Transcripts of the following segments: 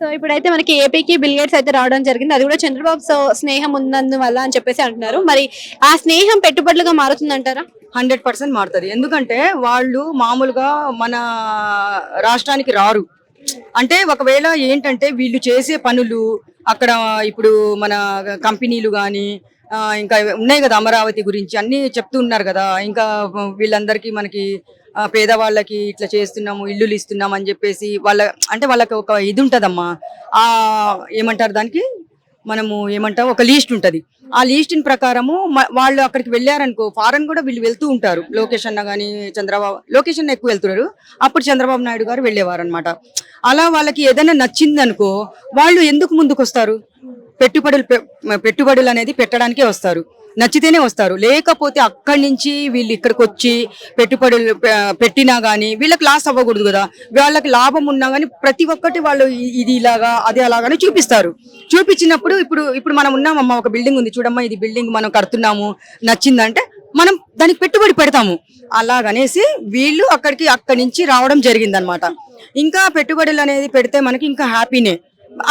So ఇప్పుడైతే మనకి ఏపీకి బిల్ గేట్స్ అయితే రావడం జరిగింది. అది కూడా చంద్రబాబు స్నేహం ఉన్నందువల్ల అని చెప్పేసి అంటున్నారు. మరి ఆ స్నేహం పెట్టుబడులుగా మారుతుందంటారా? 100% మారుతుంది. ఎందుకంటే వాళ్ళు మామూలుగా మన రాష్ట్రానికి రారు. అంటే ఒకవేళ ఏంటంటే వీళ్ళు చేసే పనులు అక్కడ ఇప్పుడు మన కంపెనీలు కానీ ఇంకా ఉన్నాయి కదా, అమరావతి గురించి అన్ని చెప్తూ ఉన్నారు కదా. ఇంకా వీళ్ళందరికీ మనకి పేదవాళ్ళకి ఇట్లా చేస్తున్నాము, ఇల్లులు ఇస్తున్నాం అని చెప్పేసి అంటే వాళ్ళకి ఒక ఇది ఉంటదమ్మా. ఆ ఏమంటారు దానికి, మనము ఏమంటాం, ఒక లీస్ట్ ఉంటది. ఆ లీస్ట్ ప్రకారము వాళ్ళు అక్కడికి వెళ్ళారనుకో, ఫారెన్ కూడా వీళ్ళు వెళ్తూ ఉంటారు. లోకేష్ అన్న గానీ లోకేష్ అన్న ఎక్కువ వెళ్తున్నారు. అప్పుడు చంద్రబాబు నాయుడు గారు వెళ్ళేవారు అనమాట. అలా వాళ్ళకి ఏదైనా నచ్చింది అనుకో, వాళ్ళు ఎందుకు ముందుకు వస్తారు? పెట్టుబడులు అనేది పెట్టడానికే వస్తారు. నచ్చితేనే వస్తారు. లేకపోతే అక్కడి నుంచి వీళ్ళు ఇక్కడికి వచ్చి పెట్టుబడులు పెట్టినా గానీ వీళ్ళకి లాస్ అవ్వకూడదు కదా. వాళ్ళకి లాభం ఉన్నా గానీ ప్రతి ఒక్కటి వాళ్ళు ఇది ఇలాగా అది అలాగానే చూపిస్తారు. చూపించినప్పుడు ఇప్పుడు మనం ఉన్నామమ్మా, ఒక బిల్డింగ్ ఉంది చూడమ్మా, ఇది బిల్డింగ్ మనం కడుతున్నాము, నచ్చిందంటే మనం దానికి పెట్టుబడి పెడతాము. అలాగనేసి వీళ్ళు అక్కడి నుంచి రావడం జరిగిందనమాట. ఇంకా పెట్టుబడులు అనేది పెడితే మనకి ఇంకా హ్యాపీనే.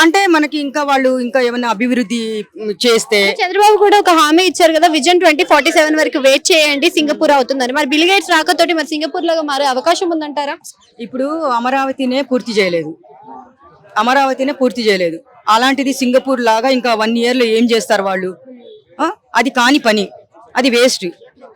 అంటే మనకి ఇంకా వాళ్ళు ఇంకా ఏమైనా అభివృద్ధి చేస్తే. చంద్రబాబు కూడా ఒక హామీ ఇచ్చారు కదా, విజన్ 2047 వరకు వెయిట్ చేయండి, సింగపూర్ అవుతుందని. మరి బిల్ గేట్స్ రాకతోటి మరి సింగపూర్ లాగా మారే అవకాశం ఉందంటారా? ఇప్పుడు అమరావతినే పూర్తి చేయలేదు. అలాంటిది సింగపూర్ లాగా ఇంకా 1 year లో ఏం చేస్తారు వాళ్ళు? అది కాని పని, అది వేస్ట్.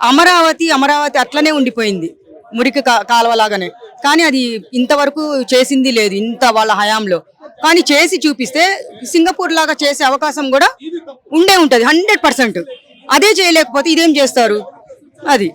అమరావతి అట్లనే ఉండిపోయింది, మురికి కాలువలాగానే. కానీ అది ఇంతవరకు చేసింది లేదు ఇంత వాళ్ళ హయాంలో. కానీ చేసి చూపిస్తే సింగపూర్ లాగా చేసే అవకాశం కూడా ఉంటది 100%. అదే చేయలేకపోతే ఇదేం చేస్తారు? అది